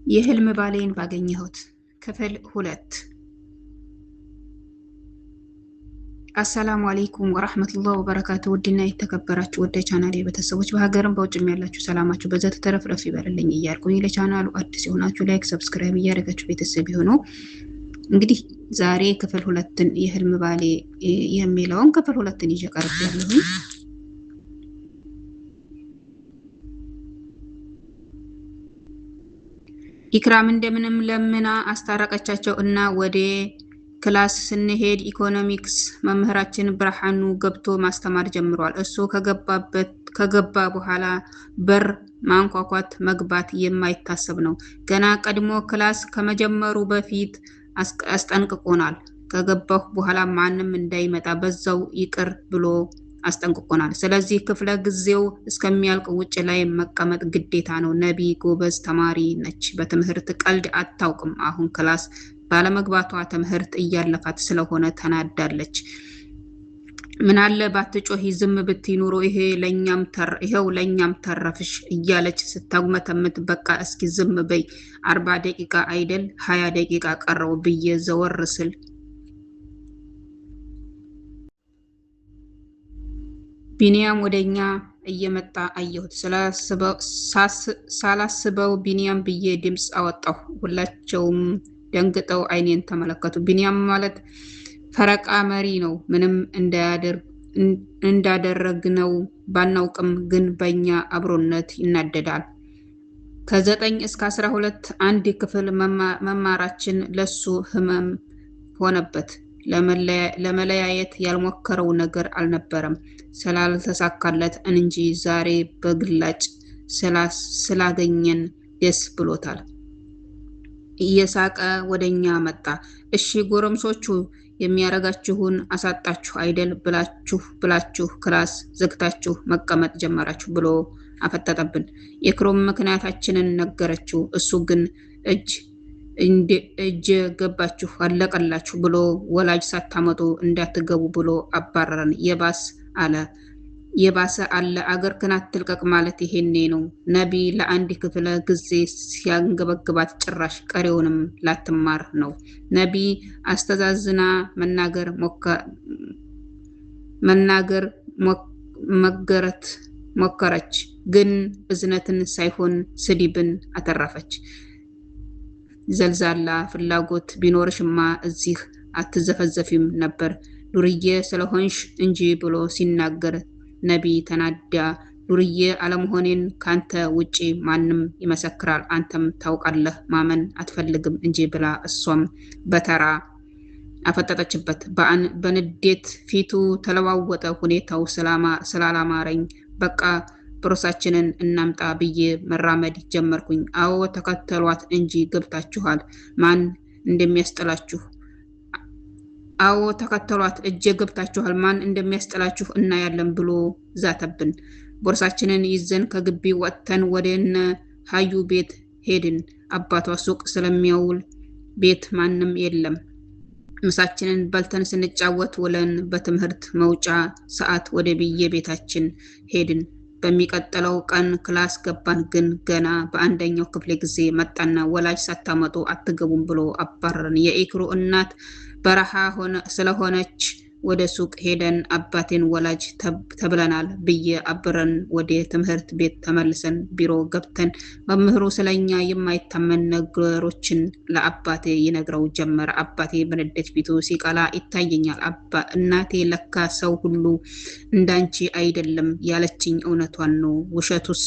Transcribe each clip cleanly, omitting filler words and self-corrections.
የህልም ባሌን ባገኘሁት ክፍል 2። አሰላሙ አለይኩም ወራህመቱላሂ ወበረካቱ። ውድና የተከበራችሁ ወደ ቻናሌ ቤተሰቦች በሀገርም በውጭም ያላችሁ ሰላማችሁ በዘት ተረፍረፍ ይበልልኝ እያልኩኝ ለቻናሉ አዲስ የሆናችሁ ላይክ፣ ሰብስክራይብ እያደረጋችሁ ቤተሰብ ይሁኑ። እንግዲህ ዛሬ ክፍል 2ን የህልም ባሌ የሚለውን ክፍል 2ን ይዤ ቀርቤያለሁ። ኢክራም እንደምንም ለምና አስታረቀቻቸው እና ወደ ክላስ ስንሄድ ኢኮኖሚክስ መምህራችን ብርሃኑ ገብቶ ማስተማር ጀምሯል። እሱ ከገባ በኋላ በር ማንኳኳት መግባት የማይታሰብ ነው። ገና ቀድሞ ክላስ ከመጀመሩ በፊት አስጠንቅቆናል። ከገባሁ በኋላ ማንም እንዳይመጣ በዛው ይቅር ብሎ አስጠንቅቆናል። ስለዚህ ክፍለ ጊዜው እስከሚያልቅ ውጭ ላይ መቀመጥ ግዴታ ነው። ነቢ ጎበዝ ተማሪ ነች። በትምህርት ቀልድ አታውቅም። አሁን ክላስ ባለመግባቷ ትምህርት እያለፋት ስለሆነ ተናዳለች። ምን አለ ባትጮሂ ዝም ብትይ ኑሮ ይሄው ለኛም ተረፍሽ እያለች ስታጉመተምት በቃ እስኪ ዝም በይ 40 ደቂቃ አይደል 20 ደቂቃ ቀረው ብዬ ዘወር ስል ቢኒያም ወደኛ እየመጣ አየሁት። ሳላስበው ቢኒያም ብዬ ድምፅ አወጣሁ። ሁላቸውም ደንግጠው አይኔን ተመለከቱ። ቢኒያም ማለት ፈረቃ መሪ ነው። ምንም እንዳደረግነው ባናውቅም ግን በእኛ አብሮነት ይናደዳል። ከ9 እስከ 12 አንድ ክፍል መማራችን ለሱ ህመም ሆነበት። ለመለያየት ያልሞከረው ነገር አልነበረም ስላልተሳካለት እንጂ ዛሬ በግላጭ ስላገኘን ደስ ብሎታል። እየሳቀ ወደኛ መጣ። እሺ ጎረምሶቹ የሚያረጋችሁን አሳጣችሁ አይደል ብላችሁ ክላስ ዘግታችሁ መቀመጥ ጀመራችሁ ብሎ አፈጠጠብን። የክሮም ምክንያታችንን ነገረችው። እሱ ግን እጅ ገባችሁ አለቀላችሁ ብሎ ወላጅ ሳታመጡ እንዳትገቡ ብሎ አባረረን። የባሰ አለ አገር ክናት ትልቀቅ ማለት ይሄኔ ነው። ነቢ ለአንድ ክፍለ ጊዜ ሲያንገበግባት ጭራሽ ቀሪውንም ላትማር ነው። ነቢ አስተዛዝና መናገር ሞከረች፣ ግን እዝነትን ሳይሆን ስድብን አተረፈች። ዘልዛላ ፍላጎት ቢኖርሽማ እዚህ አትዘፈዘፊም ነበር ዱርዬ ስለሆንሽ እንጂ ብሎ ሲናገር ነቢ ተናዳ ዱርዬ አለመሆኔን ካንተ ውጪ ማንም ይመሰክራል፣ አንተም ታውቃለህ፣ ማመን አትፈልግም እንጂ ብላ እሷም በተራ አፈጠጠችበት። በንዴት ፊቱ ተለዋወጠ። ሁኔታው ስላላማረኝ በቃ ፕሮሳችንን እናምጣ ብዬ መራመድ ጀመርኩኝ። አዎ ተከተሏት እንጂ ገብታችኋል፣ ማን እንደሚያስጠላችሁ ማን እንደሚያስጠላችሁ እናያለን ብሎ ዛተብን። ቦርሳችንን ይዘን ከግቢ ወጥተን ወደነ ሀዩ ቤት ሄድን። አባቷ ሱቅ ስለሚያውል ቤት ማንም የለም። ምሳችንን በልተን ስንጫወት ውለን በትምህርት መውጫ ሰዓት ወደ ቤታችን ሄድን። በሚቀጥለው ቀን ክላስ ገባን። ግን ገና በአንደኛው ክፍለ ጊዜ መጣና ወላጅ ሳታመጡ አትገቡም ብሎ አባረረን። የኢክሩ እናት በረሃ ስለሆነች ወደ ሱቅ ሄደን አባቴን ወላጅ ተብለናል ብዬ አብረን ወደ ትምህርት ቤት ተመልሰን ቢሮ ገብተን መምህሩ ስለኛ የማይታመን ነገሮችን ለአባቴ ይነግረው ጀመረ። አባቴ በንዴት ፊቱ ሲቀላ ይታየኛል። እናቴ ለካ ሰው ሁሉ እንዳንቺ አይደለም ያለችኝ እውነቷን ነው። ውሸቱስ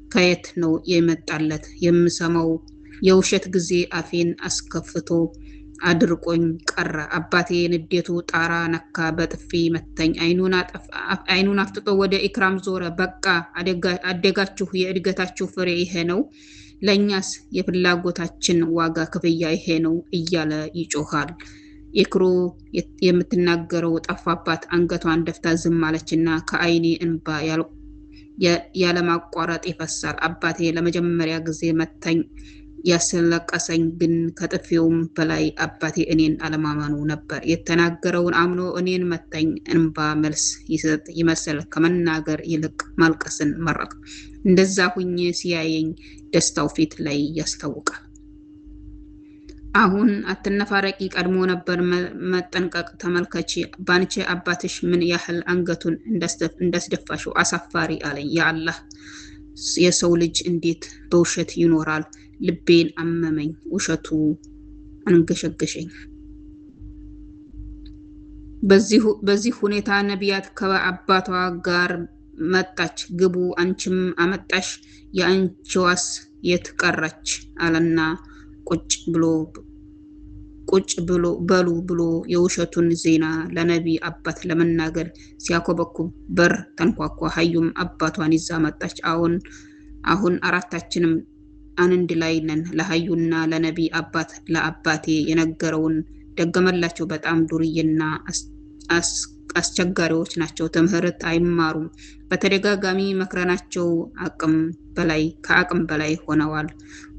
ከየት ነው የመጣለት? የምሰማው የውሸት ጊዜ አፌን አስከፍቶ አድርቆኝ ቀረ። አባቴ ንዴቱ ጣራ ነካ። በጥፊ መተኝ። አይኑን አፍጥጦ ወደ ኢክራም ዞረ። በቃ አደጋችሁ፣ የእድገታችሁ ፍሬ ይሄ ነው፣ ለእኛስ የፍላጎታችን ዋጋ ክፍያ ይሄ ነው እያለ ይጮኻል። ኢክሩ የምትናገረው ጠፋባት። አንገቷን ደፍታ ዝም አለችና ከአይኔ እንባ ያለማቋረጥ ይፈሳል። አባቴ ለመጀመሪያ ጊዜ መተኝ። ያስለቀሰኝ ግን ከጥፊውም በላይ አባቴ እኔን አለማመኑ ነበር። የተናገረውን አምኖ እኔን መታኝ። እንባ መልስ ይሰጥ ይመስል ከመናገር ይልቅ ማልቀስን መረጥ። እንደዛ ሁኜ ሲያየኝ ደስታው ፊት ላይ ያስታውቃል። አሁን አትነፋረቂ፣ ቀድሞ ነበር መጠንቀቅ። ተመልከቺ ባንቺ አባትሽ ምን ያህል አንገቱን እንዳስደፋሽው አሳፋሪ አለኝ። የአላህ የሰው ልጅ እንዴት በውሸት ይኖራል? ልቤን አመመኝ፣ ውሸቱ አንገሸገሸኝ። በዚህ ሁኔታ ነቢያት ከአባቷ ጋር መጣች። ግቡ አንቺም አመጣሽ፣ የአንቺዋስ የት ቀረች? አለና ቁጭ በሉ ብሎ የውሸቱን ዜና ለነቢ አባት ለመናገር ሲያኮበኩብ በር ተንኳኳ። ሀዩም አባቷን ይዛ መጣች። አሁን አራታችንም አንድ ላይ ነን። ለሀዩና ለነቢ አባት ለአባቴ የነገረውን ደገመላቸው። በጣም ዱርዬና አስቸጋሪዎች ናቸው። ትምህርት አይማሩም። በተደጋጋሚ መክረናቸው ከአቅም በላይ ሆነዋል።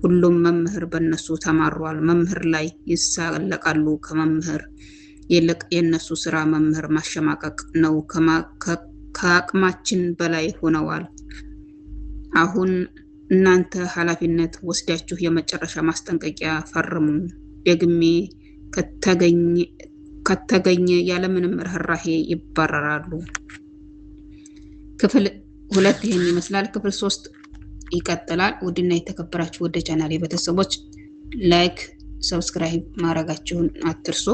ሁሉም መምህር በነሱ ተማሯል። መምህር ላይ ይሳለቃሉ። ከመምህር ይልቅ የነሱ ስራ መምህር ማሸማቀቅ ነው። ከአቅማችን በላይ ሆነዋል። አሁን እናንተ ኃላፊነት ወስዳችሁ የመጨረሻ ማስጠንቀቂያ ፈርሙ። ደግሜ ከተገኘ ያለምንም ርህራሄ ይባረራሉ። ክፍል 2 ይህን ይመስላል። ክፍል 3 ይቀጥላል። ውድና የተከበራችሁ ወደ ቻናሌ ቤተሰቦች ላይክ፣ ሰብስክራይብ ማድረጋችሁን አትርሱ።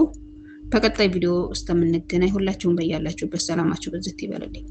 በቀጣይ ቪዲዮ እስከምንገናኝ ሁላችሁም በያላችሁበት ሰላማችሁ በዝት ይበልልኝ።